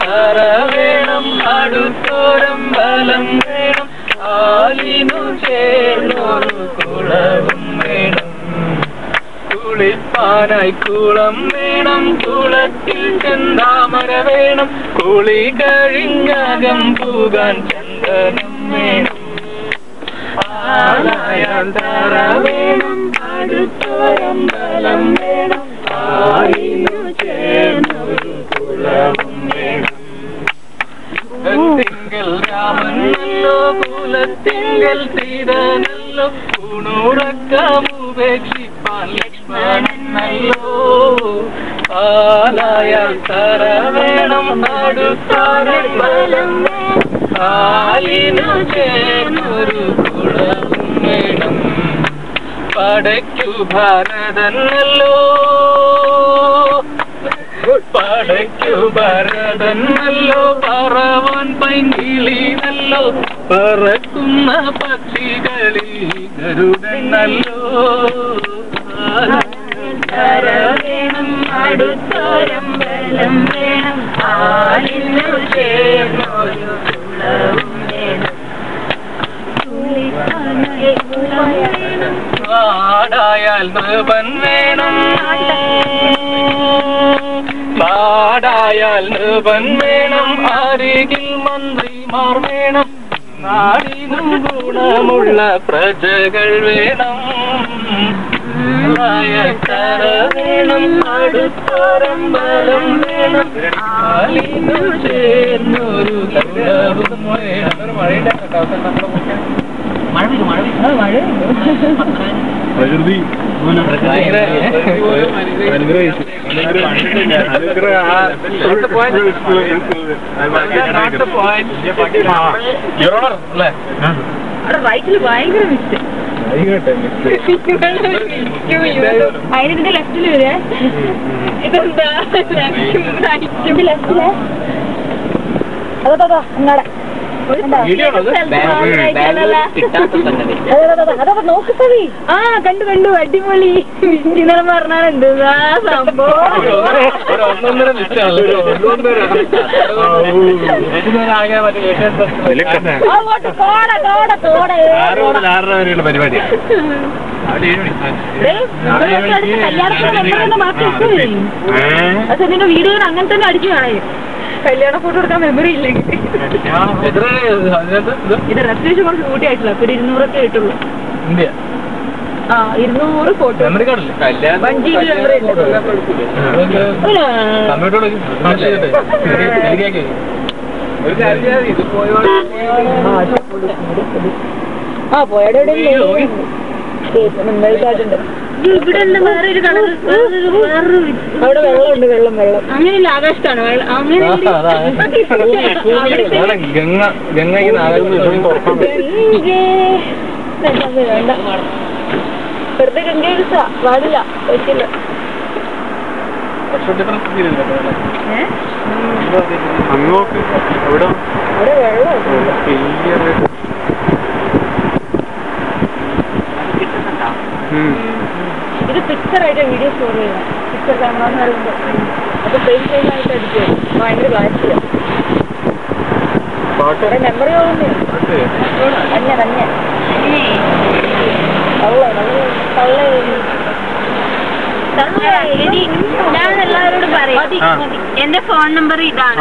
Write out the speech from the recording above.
തറ വേണം അടുത്തോരം ബലം വേണം ആലിനു ചേർന്നൊരു കുളവും വേണം കുളിപ്പാനായി കുളം വേണം കുളത്തിൽ ചെന്താമര വേണം കുളി കഴിഞ്ഞകം പോകാൻ ചന്ദനം വേണം ആലായാൽ തറ വേണം അടുത്തോരം ബലം വേണം ആലിനു ചേർന്നൊരു കുളവും വേണം തിങ്കൾ രാമനല്ലോ കുലത്തിങ്കൽ തീരനല്ലോ ൂണുറക്കമുപേക്ഷിപ്പാൻ ലക്ഷ്മണനല്ലോ ആലായാൽ തറ വേണം അടുത്തോരം ബലം ആലിനു ചേർന്നൊരു കുളവും വേണം പടയ്ക്കു ഭാരതനല്ലോ പടയ്ക്കു ഭരതനല്ലോ പറവൻ പൈങ്കിളിനല്ലോ പറക്കുന്ന പക്ഷികളിൽ ഗരുഡനല്ലോ വേണം അടുത്തോരം ബലം വേണം ആലിനു ചേർന്നൊരു കുളവും വേണം നാടായാൽ നൃപൻ വേണം നാടായാൽ നൃപൻ വേണം അരികിൽ മന്ത്രിമാർ വേണം നാടിനും ഗുണമുള്ള പ്രജകൾ വേണം തറ വേണം അടുത്തോരം ബലം വേണം ആലിനു ചേർന്നൊരു കുളവും വേണം പ്രകൃതി റൈറ്റില് ഭയങ്കര മിസ്റ്റ് അതിന്റെ ലെഫ്റ്റില് വരെ ഇതെന്താ ലെഫ്റ്റില് അതാ അങ്ങാടെ നോക്കത്തവി ആ കണ്ടു കണ്ടു അടിപൊളി ഇന്നലെ പറഞ്ഞാൽ എന്ത് സംഭവം നിന്റെ വീഡിയോ അങ്ങനെ തന്നെ അടിച്ചു കാണാം കല്യാണ ഫോട്ടോ എടുക്കാൻ മെമ്മറി ഇല്ലെങ്കിൽ ഇത് അത്യാവശ്യം കുറച്ച് കൂട്ടിയായിട്ടില്ല ഒരു 200 ആയിട്ടുള്ളൂ ആ 200 ഫോട്ടോ മെമ്മറി കാർഡില്ലേ 1 GB മെമ്മറി ആ പോയടെ മെമ്മറി കാർഡ് ഉണ്ട് ഇവിടെ എന്താ വേറെ ഒരു കണക്ക് അവിടെ വെള്ളമുണ്ട് വെള്ളം അങ്ങനെയല്ല ആകാശത്താണ് വെള്ളം അങ്ങനെ വേണ്ട വെറുതെ ഗംഗ എടുത്താ പാടില്ല പറ്റില്ല അവിടെ വെള്ളം ഇത് പിക്ചർ ആയിട്ട് വീഡിയോ സ്റ്റോർ ചെയ്യണം പിക്ചർ ക്യാമറ എന്ന് പറയുമ്പോൾ അത് ഫ്രെയിം ചെയ്യാനായിട്ട് അടിക്കുക ഭയങ്കര ക്ലാരിറ്റിയ കുറെ മെമ്മറി ആവുന്നേ തന്നെ ഞാൻ എല്ലാവരോടും പറയാം എന്റെ ഫോൺ നമ്പർ ഇതാണ്